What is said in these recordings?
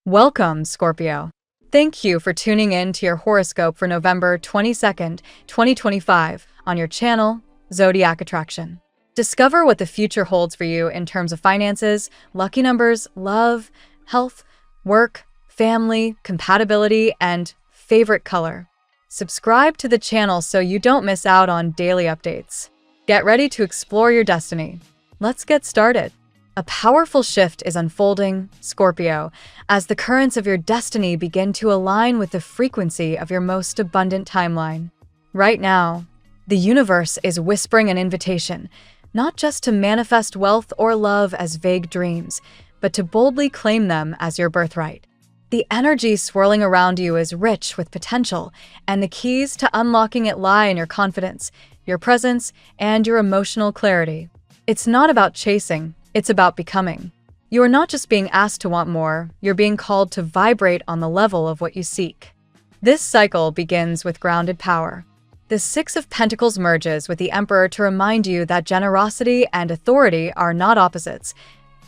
Welcome, Scorpio. Thank you for tuning in to your horoscope for November 22nd, 2025 on your channel, Zodiac Attraction. Discover what the future holds for you in terms of finances, lucky numbers, love, health, work, family, compatibility, and favorite color. Subscribe to the channel so you don't miss out on daily updates. Get ready to explore your destiny. Let's get started. A powerful shift is unfolding, Scorpio, as the currents of your destiny begin to align with the frequency of your most abundant timeline. Right now, the universe is whispering an invitation, not just to manifest wealth or love as vague dreams, but to boldly claim them as your birthright. The energy swirling around you is rich with potential, and the keys to unlocking it lie in your confidence, your presence, and your emotional clarity. It's not about chasing. It's about becoming. You are not just being asked to want more, you're being called to vibrate on the level of what you seek. This cycle begins with grounded power. The Six of Pentacles merges with the Emperor to remind you that generosity and authority are not opposites.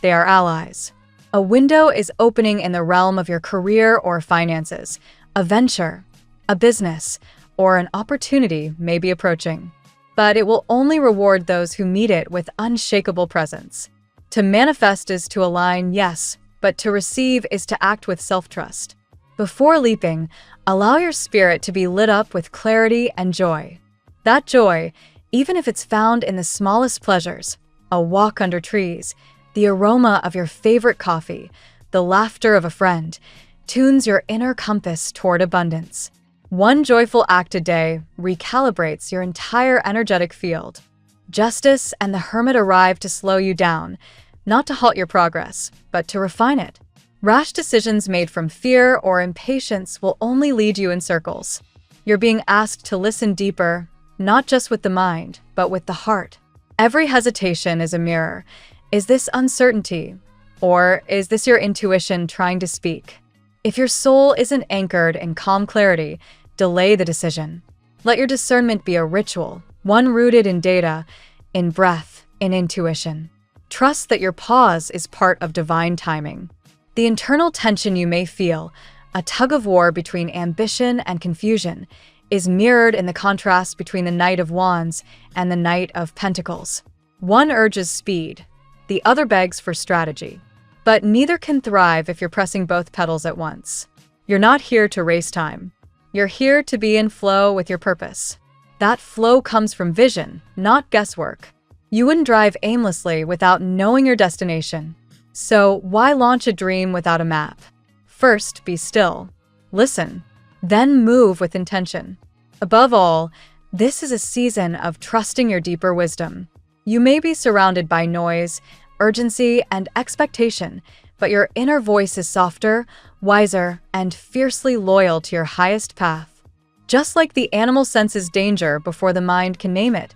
They are allies. A window is opening in the realm of your career or finances. A venture, a business, or an opportunity may be approaching. But it will only reward those who meet it with unshakable presence. To manifest is to align, yes, but to receive is to act with self-trust. Before leaping, allow your spirit to be lit up with clarity and joy. That joy, even if it's found in the smallest pleasures, a walk under trees, the aroma of your favorite coffee, the laughter of a friend, tunes your inner compass toward abundance. One joyful act a day recalibrates your entire energetic field. Justice and the Hermit arrive to slow you down, not to halt your progress, but to refine it. Rash decisions made from fear or impatience will only lead you in circles. You're being asked to listen deeper, not just with the mind, but with the heart. Every hesitation is a mirror. Is this uncertainty? Or is this your intuition trying to speak? If your soul isn't anchored in calm clarity, delay the decision. Let your discernment be a ritual, one rooted in data, in breath, in intuition. Trust that your pause is part of divine timing. The internal tension you may feel, a tug-of-war between ambition and confusion, is mirrored in the contrast between the Knight of Wands and the Knight of Pentacles. One urges speed, the other begs for strategy. But neither can thrive if you're pressing both pedals at once. You're not here to race time. You're here to be in flow with your purpose. That flow comes from vision, not guesswork. You wouldn't drive aimlessly without knowing your destination. So why launch a dream without a map? First, be still. Listen. Then move with intention. Above all, this is a season of trusting your deeper wisdom. You may be surrounded by noise, urgency, and expectation, but your inner voice is softer, wiser, and fiercely loyal to your highest path. Just like the animal senses danger before the mind can name it,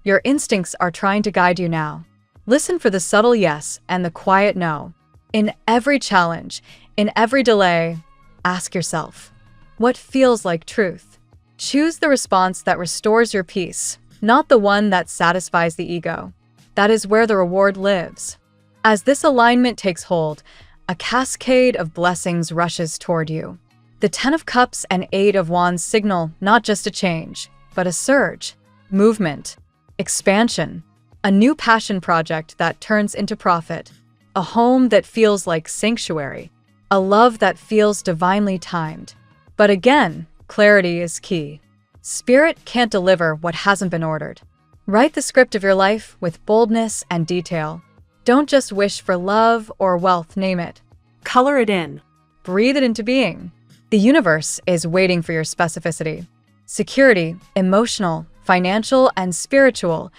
your instincts are trying to guide you now. Listen for the subtle yes and the quiet no. In every challenge, in every delay, ask yourself, what feels like truth? Choose the response that restores your peace, not the one that satisfies the ego. That is where the reward lives. As this alignment takes hold, a cascade of blessings rushes toward you. The Ten of Cups and Eight of Wands signal not just a change, but a surge, movement, expansion, a new passion project that turns into profit, a home that feels like sanctuary, a love that feels divinely timed. But again, clarity is key. Spirit can't deliver what hasn't been ordered. Write the script of your life with boldness and detail. Don't just wish for love or wealth, name it. Color it in. Breathe it into being. The universe is waiting for your specificity. Security, emotional, financial, and spiritual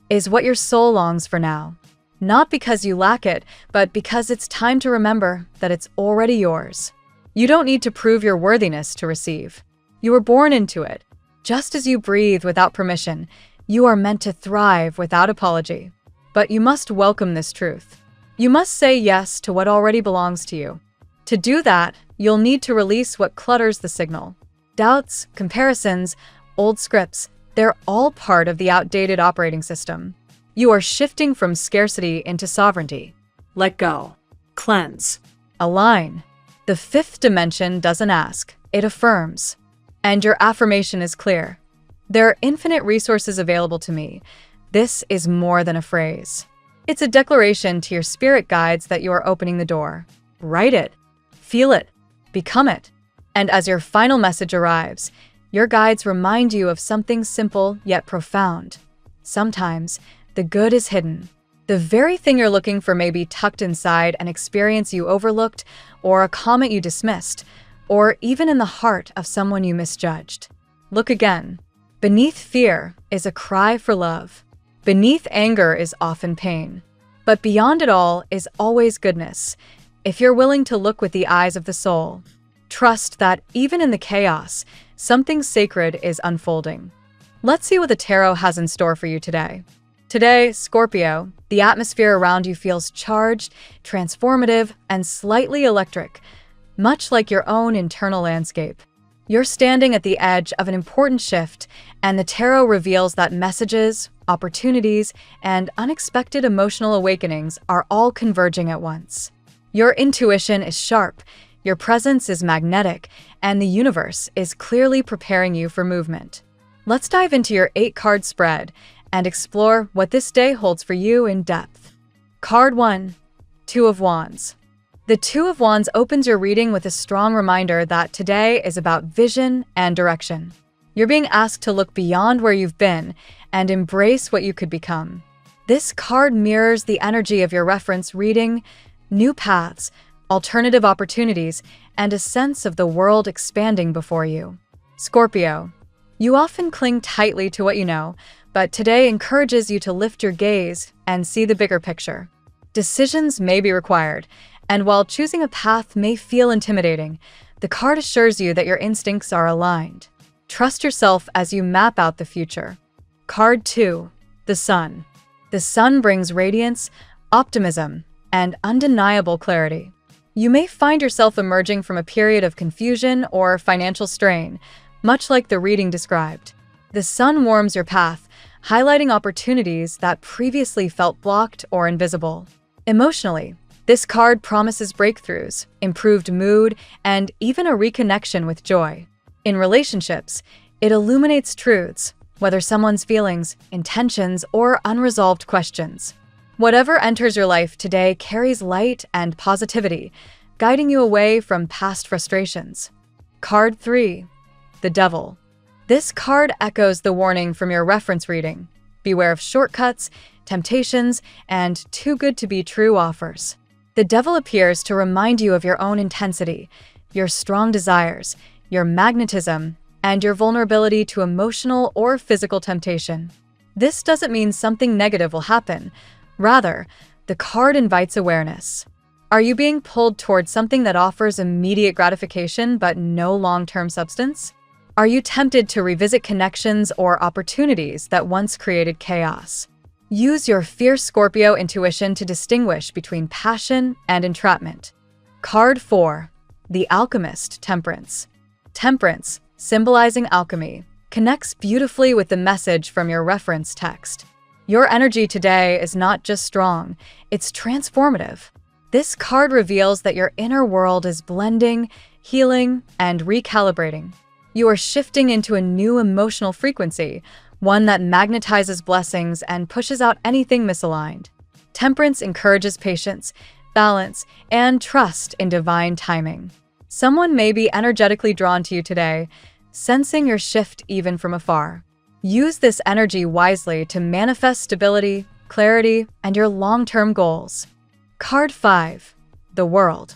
is what your soul longs for now. Not because you lack it, but because it's time to remember that it's already yours. You don't need to prove your worthiness to receive. You were born into it. Just as you breathe without permission, you are meant to thrive without apology. But you must welcome this truth. You must say yes to what already belongs to you. To do that, you'll need to release what clutters the signal. Doubts, comparisons, old scripts, they're all part of the outdated operating system. You are shifting from scarcity into sovereignty. Let go. Cleanse. Align. The fifth dimension doesn't ask, it affirms. And your affirmation is clear. There are infinite resources available to me. This is more than a phrase. It's a declaration to your spirit guides that you are opening the door. Write it, feel it, become it. And as your final message arrives, your guides remind you of something simple yet profound. Sometimes, the good is hidden. The very thing you're looking for may be tucked inside an experience you overlooked, or a comment you dismissed, or even in the heart of someone you misjudged. Look again. Beneath fear is a cry for love. Beneath anger is often pain. But beyond it all is always goodness. If you're willing to look with the eyes of the soul, trust that even in the chaos, something sacred is unfolding. Let's see what the tarot has in store for you today. Today, Scorpio, the atmosphere around you feels charged, transformative, and slightly electric, much like your own internal landscape. You're standing at the edge of an important shift, and the tarot reveals that messages, opportunities, and unexpected emotional awakenings are all converging at once. Your intuition is sharp, your presence is magnetic, and the universe is clearly preparing you for movement. Let's dive into your 8-card spread and explore what this day holds for you in depth. Card 1, Two of Wands. The Two of Wands opens your reading with a strong reminder that today is about vision and direction. You're being asked to look beyond where you've been and embrace what you could become. This card mirrors the energy of your reference reading, new paths, alternative opportunities, and a sense of the world expanding before you. Scorpio, you often cling tightly to what you know, but today encourages you to lift your gaze and see the bigger picture. Decisions may be required, and while choosing a path may feel intimidating, the card assures you that your instincts are aligned. Trust yourself as you map out the future. Card 2, the Sun. The Sun brings radiance, optimism, and undeniable clarity. You may find yourself emerging from a period of confusion or financial strain, much like the reading described. The Sun warms your path, highlighting opportunities that previously felt blocked or invisible. Emotionally, this card promises breakthroughs, improved mood, and even a reconnection with joy. In relationships, it illuminates truths, whether someone's feelings, intentions, or unresolved questions. Whatever enters your life today carries light and positivity, guiding you away from past frustrations. Card 3, the Devil. This card echoes the warning from your reference reading. Beware of shortcuts, temptations, and too good to be true offers. The Devil appears to remind you of your own intensity, your strong desires, your magnetism, and your vulnerability to emotional or physical temptation. This doesn't mean something negative will happen. Rather, the card invites awareness. Are you being pulled towards something that offers immediate gratification but no long-term substance? Are you tempted to revisit connections or opportunities that once created chaos? Use your fierce Scorpio intuition to distinguish between passion and entrapment. Card 4, the Alchemist, Temperance. Temperance, symbolizing alchemy, connects beautifully with the message from your reference text. Your energy today is not just strong, it's transformative. This card reveals that your inner world is blending, healing, and recalibrating. You are shifting into a new emotional frequency, one that magnetizes blessings and pushes out anything misaligned. Temperance encourages patience, balance, and trust in divine timing. Someone may be energetically drawn to you today, sensing your shift even from afar. Use this energy wisely to manifest stability, clarity, and your long-term goals. Card 5, the World.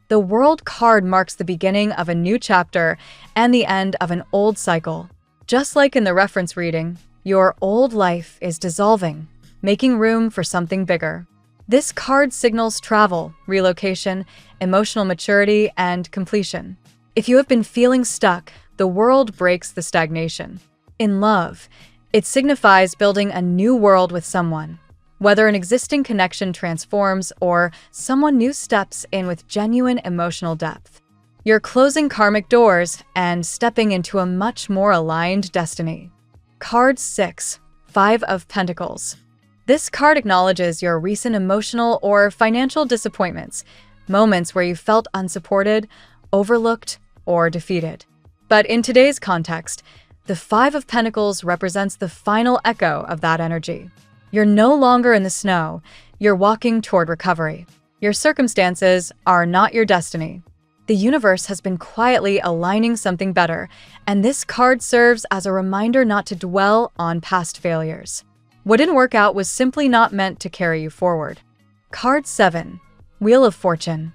The World card marks the beginning of a new chapter and the end of an old cycle. Just like in the reference reading, your old life is dissolving, making room for something bigger. This card signals travel, relocation, emotional maturity, and completion. If you have been feeling stuck, the World breaks the stagnation. In love, it signifies building a new world with someone. Whether an existing connection transforms or someone new steps in with genuine emotional depth. You're closing karmic doors and stepping into a much more aligned destiny. Card 6, 5 of Pentacles. This card acknowledges your recent emotional or financial disappointments, moments where you felt unsupported, overlooked, or defeated. But in today's context, the Five of Pentacles represents the final echo of that energy. You're no longer in the snow, you're walking toward recovery. Your circumstances are not your destiny. The universe has been quietly aligning something better, and this card serves as a reminder not to dwell on past failures. What didn't work out was simply not meant to carry you forward. Card 7. Wheel of Fortune.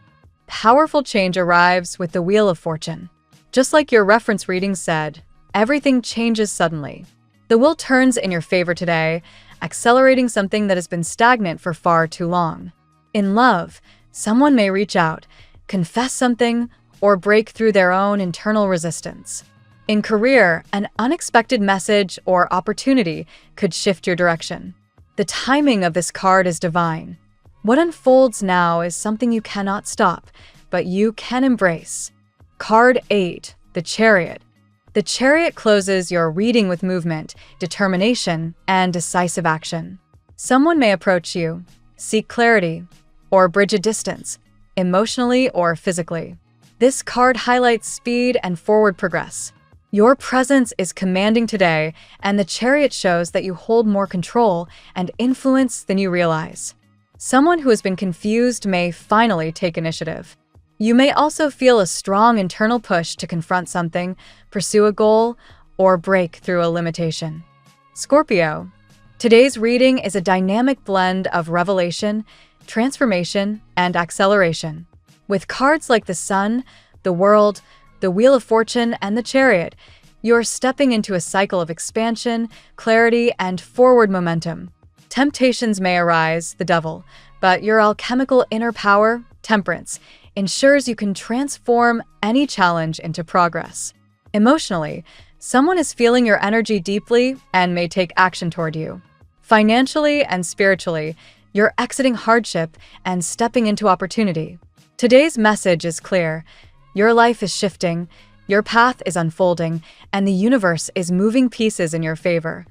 Powerful change arrives with the Wheel of Fortune. Just like your reference reading said, everything changes suddenly. The wheel turns in your favor today, accelerating something that has been stagnant for far too long. In love, someone may reach out, confess something, or break through their own internal resistance. In career, an unexpected message or opportunity could shift your direction. The timing of this card is divine. What unfolds now is something you cannot stop, but you can embrace. Card 8, the Chariot. The Chariot closes your reading with movement, determination, and decisive action. Someone may approach you, seek clarity, or bridge a distance, emotionally or physically. This card highlights speed and forward progress. Your presence is commanding today, and the Chariot shows that you hold more control and influence than you realize. Someone who has been confused may finally take initiative. You may also feel a strong internal push to confront something, pursue a goal, or break through a limitation. Scorpio. Today's reading is a dynamic blend of revelation, transformation, and acceleration. With cards like the Sun, the World, the Wheel of Fortune, and the Chariot, you're stepping into a cycle of expansion, clarity, and forward momentum. Temptations may arise, the devil, but your alchemical inner power, temperance, ensures you can transform any challenge into progress. Emotionally, someone is feeling your energy deeply and may take action toward you. Financially and spiritually, you're exiting hardship and stepping into opportunity. Today's message is clear. Your life is shifting, your path is unfolding, and the universe is moving pieces in your favor.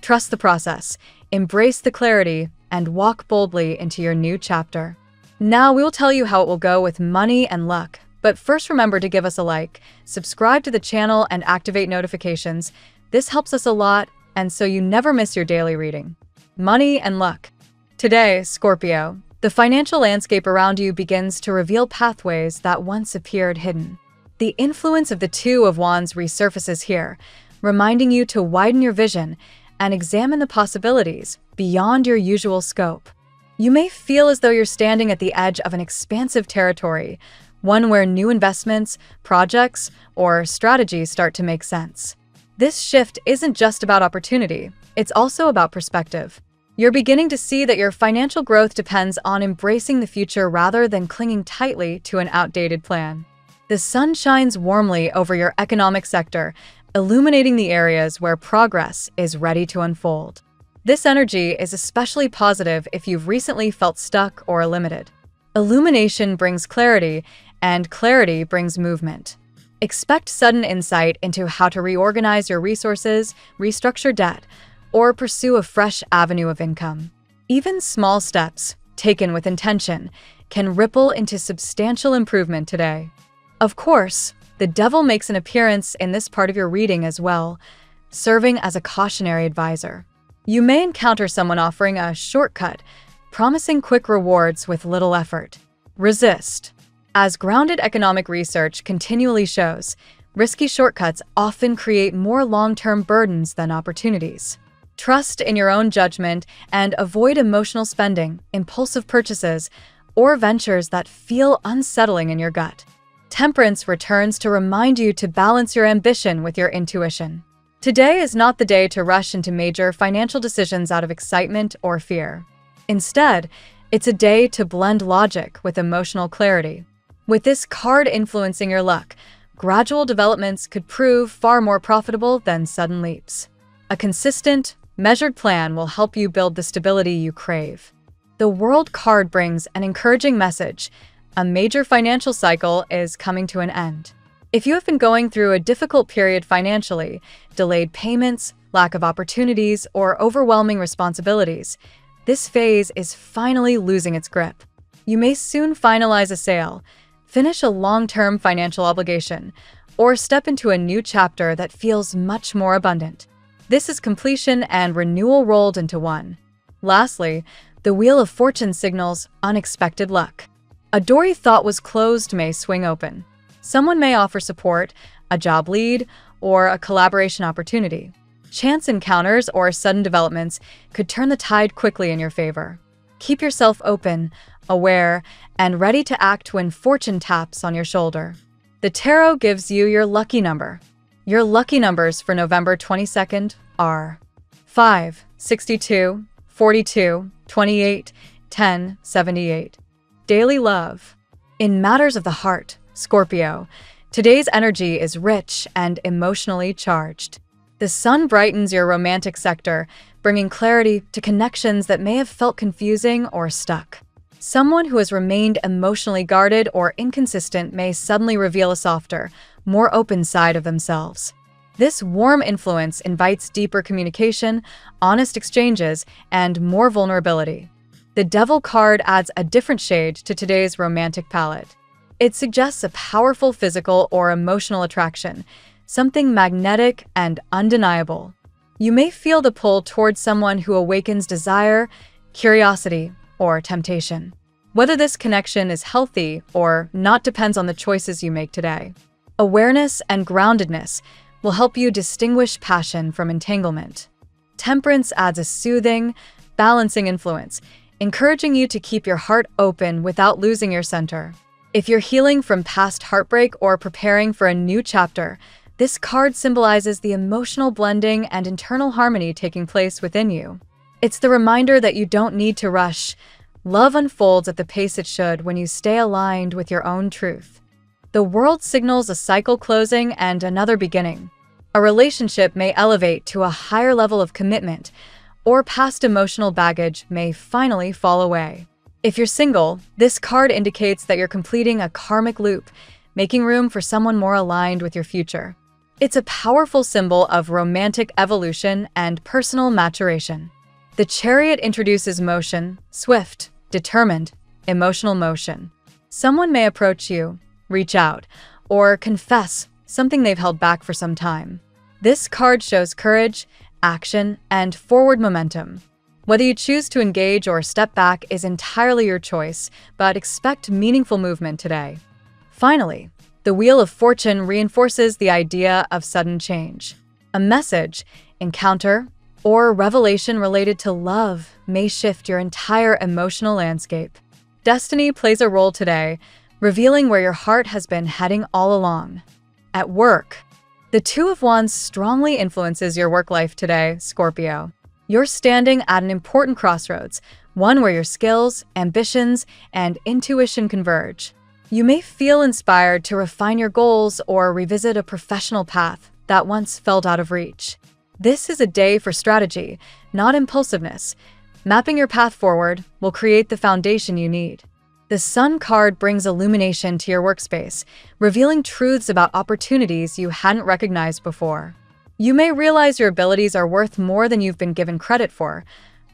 Trust the process, embrace the clarity, and walk boldly into your new chapter. Now we will tell you how it will go with money and luck. But first, remember to give us a like, subscribe to the channel, and activate notifications. This helps us a lot, and so you never miss your daily reading. Money and luck. Today, Scorpio, the financial landscape around you begins to reveal pathways that once appeared hidden. The influence of the Two of Wands resurfaces here, reminding you to widen your vision and examine the possibilities beyond your usual scope. You may feel as though you're standing at the edge of an expansive territory, one where new investments, projects, or strategies start to make sense. This shift isn't just about opportunity, it's also about perspective. You're beginning to see that your financial growth depends on embracing the future rather than clinging tightly to an outdated plan. The sun shines warmly over your economic sector, illuminating the areas where progress is ready to unfold. This energy is especially positive if you've recently felt stuck or limited. Illumination brings clarity, and clarity brings movement. Expect sudden insight into how to reorganize your resources, restructure debt, or pursue a fresh avenue of income. Even small steps, taken with intention, can ripple into substantial improvement today. Of course, the devil makes an appearance in this part of your reading as well, serving as a cautionary advisor. You may encounter someone offering a shortcut, promising quick rewards with little effort. Resist. As grounded economic research continually shows, risky shortcuts often create more long-term burdens than opportunities. Trust in your own judgment and avoid emotional spending, impulsive purchases, or ventures that feel unsettling in your gut. Temperance returns to remind you to balance your ambition with your intuition. Today is not the day to rush into major financial decisions out of excitement or fear. Instead, it's a day to blend logic with emotional clarity. With this card influencing your luck, gradual developments could prove far more profitable than sudden leaps. A consistent, measured plan will help you build the stability you crave. The World card brings an encouraging message. A major financial cycle is coming to an end. If you have been going through a difficult period financially, delayed payments, lack of opportunities, or overwhelming responsibilities, this phase is finally losing its grip. You may soon finalize a sale, finish a long-term financial obligation, or step into a new chapter that feels much more abundant. This is completion and renewal rolled into one. Lastly, the Wheel of Fortune signals unexpected luck. A door you thought was closed may swing open. Someone may offer support, a job lead, or a collaboration opportunity. Chance encounters or sudden developments could turn the tide quickly in your favor. Keep yourself open, aware, and ready to act when fortune taps on your shoulder. The tarot gives you your lucky number. Your lucky numbers for November 22nd are 5, 62, 42, 28, 10, 78. Daily love. In matters of the heart, Scorpio, today's energy is rich and emotionally charged. The sun brightens your romantic sector, bringing clarity to connections that may have felt confusing or stuck. Someone who has remained emotionally guarded or inconsistent may suddenly reveal a softer, more open side of themselves. This warm influence invites deeper communication, honest exchanges, and more vulnerability. The Devil card adds a different shade to today's romantic palette. It suggests a powerful physical or emotional attraction, something magnetic and undeniable. You may feel the pull towards someone who awakens desire, curiosity, or temptation. Whether this connection is healthy or not depends on the choices you make today. Awareness and groundedness will help you distinguish passion from entanglement. Temperance adds a soothing, balancing influence, encouraging you to keep your heart open without losing your center. If you're healing from past heartbreak or preparing for a new chapter, this card symbolizes the emotional blending and internal harmony taking place within you. It's the reminder that you don't need to rush. Love unfolds at the pace it should when you stay aligned with your own truth. The world signals a cycle closing and another beginning. A relationship may elevate to a higher level of commitment, or past emotional baggage may finally fall away. If you're single, this card indicates that you're completing a karmic loop, making room for someone more aligned with your future. It's a powerful symbol of romantic evolution and personal maturation. The Chariot introduces motion, swift, determined, emotional motion. Someone may approach you, reach out, or confess something they've held back for some time. This card shows courage, action, and forward momentum. Whether you choose to engage or step back is entirely your choice, but expect meaningful movement today. Finally, the Wheel of Fortune reinforces the idea of sudden change. A message, encounter, or revelation related to love may shift your entire emotional landscape. Destiny plays a role today, revealing where your heart has been heading all along. At work, the Two of Wands strongly influences your work life today, Scorpio. You're standing at an important crossroads, one where your skills, ambitions, and intuition converge. You may feel inspired to refine your goals or revisit a professional path that once felt out of reach. This is a day for strategy, not impulsiveness. Mapping your path forward will create the foundation you need. The Sun card brings illumination to your workspace, revealing truths about opportunities you hadn't recognized before. You may realize your abilities are worth more than you've been given credit for,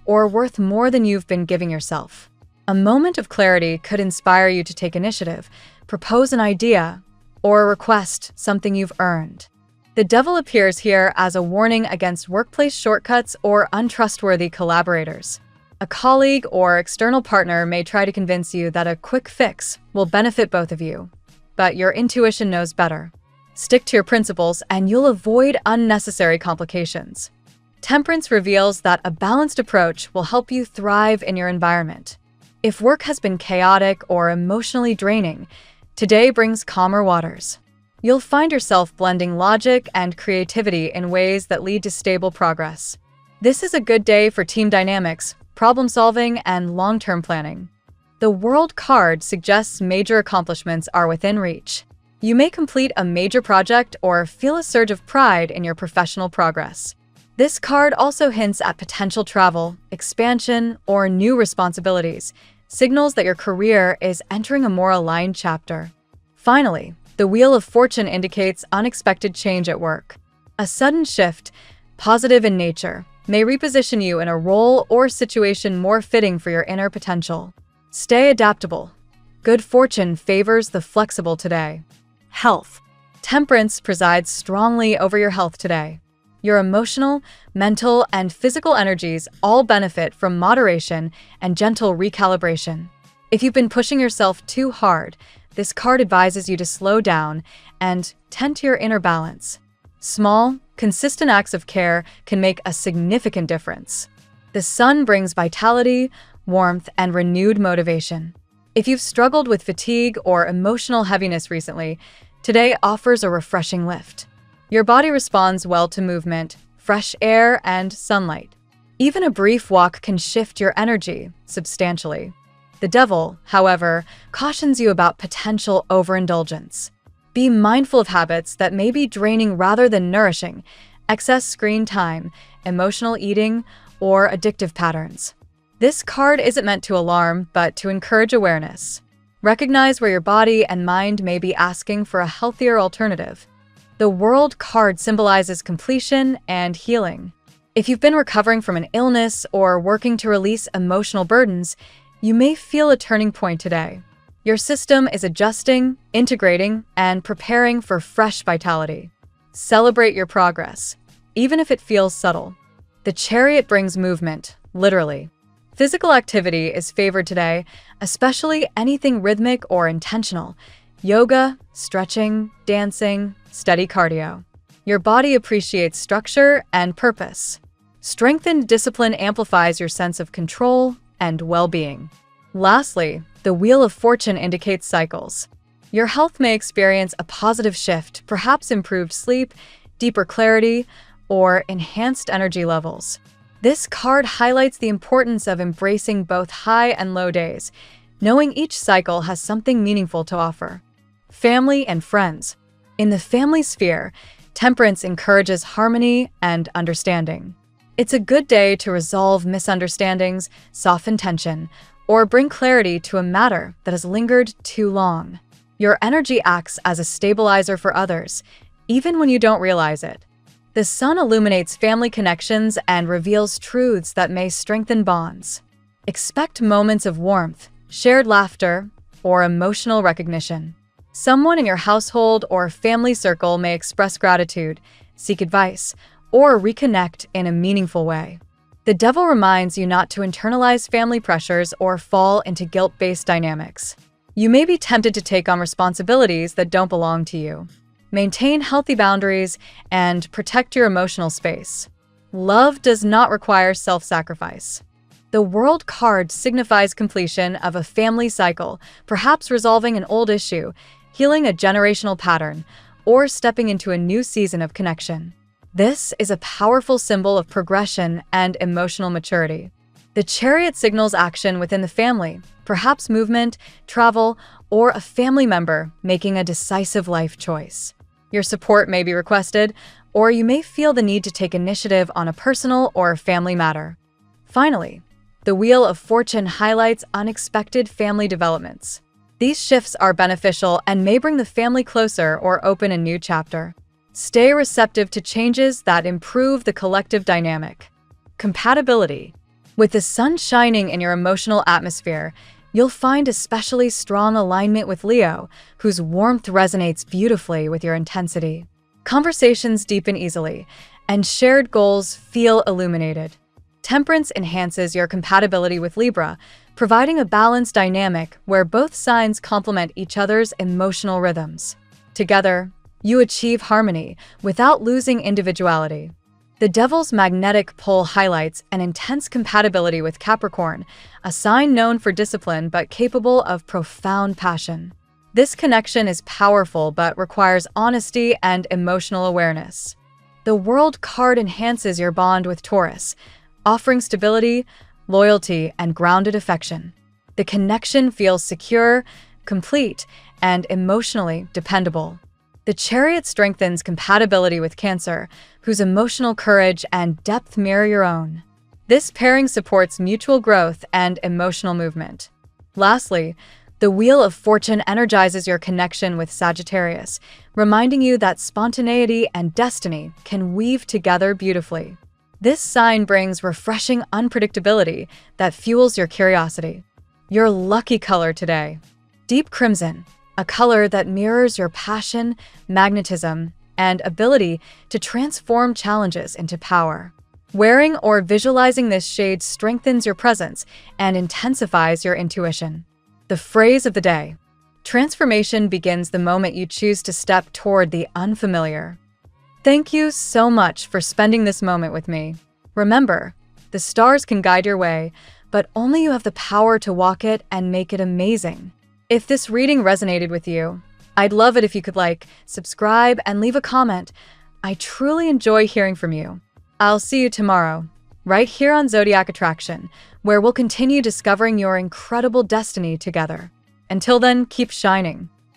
or worth more than you've been giving yourself. A moment of clarity could inspire you to take initiative, propose an idea, or request something you've earned. The Devil appears here as a warning against workplace shortcuts or untrustworthy collaborators. A colleague or external partner may try to convince you that a quick fix will benefit both of you, but your intuition knows better. Stick to your principles and you'll avoid unnecessary complications. Temperance reveals that a balanced approach will help you thrive in your environment. If work has been chaotic or emotionally draining, today brings calmer waters. You'll find yourself blending logic and creativity in ways that lead to stable progress. This is a good day for team dynamics, problem-solving, and long-term planning. The World card suggests major accomplishments are within reach. You may complete a major project or feel a surge of pride in your professional progress. This card also hints at potential travel, expansion, or new responsibilities, signals that your career is entering a more aligned chapter. Finally, the Wheel of Fortune indicates unexpected change at work. A sudden shift, positive in nature, may reposition you in a role or situation more fitting for your inner potential. Stay adaptable. Good fortune favors the flexible today. Health. Temperance presides strongly over your health today. Your emotional, mental, and physical energies all benefit from moderation and gentle recalibration. If you've been pushing yourself too hard, this card advises you to slow down and tend to your inner balance. Small, consistent acts of care can make a significant difference. The sun brings vitality, warmth, and renewed motivation. If you've struggled with fatigue or emotional heaviness recently, today offers a refreshing lift. Your body responds well to movement, fresh air, and sunlight. Even a brief walk can shift your energy substantially. The devil, however, cautions you about potential overindulgence. Be mindful of habits that may be draining rather than nourishing, excess screen time, emotional eating, or addictive patterns. This card isn't meant to alarm, but to encourage awareness. Recognize where your body and mind may be asking for a healthier alternative. The World card symbolizes completion and healing. If you've been recovering from an illness or working to release emotional burdens, you may feel a turning point today. Your system is adjusting, integrating, and preparing for fresh vitality. Celebrate your progress, even if it feels subtle. The Chariot brings movement, literally. Physical activity is favored today, especially anything rhythmic or intentional. Yoga, stretching, dancing, steady cardio. Your body appreciates structure and purpose. Strengthened discipline amplifies your sense of control and well-being. Lastly, the Wheel of Fortune indicates cycles. Your health may experience a positive shift, perhaps improved sleep, deeper clarity, or enhanced energy levels. This card highlights the importance of embracing both high and low days, knowing each cycle has something meaningful to offer. Family and friends. In the family sphere, Temperance encourages harmony and understanding. It's a good day to resolve misunderstandings, soften tension, or bring clarity to a matter that has lingered too long. Your energy acts as a stabilizer for others, even when you don't realize it. The sun illuminates family connections and reveals truths that may strengthen bonds. Expect moments of warmth, shared laughter, or emotional recognition. Someone in your household or family circle may express gratitude, seek advice, or reconnect in a meaningful way. The devil reminds you not to internalize family pressures or fall into guilt-based dynamics. You may be tempted to take on responsibilities that don't belong to you. Maintain healthy boundaries and protect your emotional space. Love does not require self-sacrifice. The World card signifies completion of a family cycle, perhaps resolving an old issue, healing a generational pattern, or stepping into a new season of connection. This is a powerful symbol of progression and emotional maturity. The Chariot signals action within the family, perhaps movement, travel, or a family member making a decisive life choice. Your support may be requested, or you may feel the need to take initiative on a personal or family matter. Finally, the Wheel of Fortune highlights unexpected family developments. These shifts are beneficial and may bring the family closer or open a new chapter. Stay receptive to changes that improve the collective dynamic. Compatibility. With the sun shining in your emotional atmosphere, you'll find especially strong alignment with Leo, whose warmth resonates beautifully with your intensity. Conversations deepen easily, and shared goals feel illuminated. Temperance enhances your compatibility with Libra, providing a balanced dynamic where both signs complement each other's emotional rhythms. Together, you achieve harmony without losing individuality. The Devil's magnetic pull highlights an intense compatibility with Capricorn, a sign known for discipline but capable of profound passion. This connection is powerful but requires honesty and emotional awareness. The World card enhances your bond with Taurus, offering stability, loyalty, and grounded affection. The connection feels secure, complete, and emotionally dependable. The Chariot strengthens compatibility with Cancer, whose emotional courage and depth mirror your own. This pairing supports mutual growth and emotional movement. Lastly, the Wheel of Fortune energizes your connection with Sagittarius, reminding you that spontaneity and destiny can weave together beautifully. This sign brings refreshing unpredictability that fuels your curiosity. Your lucky color today: deep crimson, a color that mirrors your passion, magnetism, and ability to transform challenges into power. Wearing or visualizing this shade strengthens your presence and intensifies your intuition. The phrase of the day: transformation begins the moment you choose to step toward the unfamiliar. Thank you so much for spending this moment with me. Remember, the stars can guide your way, but only you have the power to walk it and make it amazing. If this reading resonated with you, I'd love it if you could like, subscribe, and leave a comment. I truly enjoy hearing from you. I'll see you tomorrow, right here on Zodiac Attraction, where we'll continue discovering your incredible destiny together. Until then, keep shining.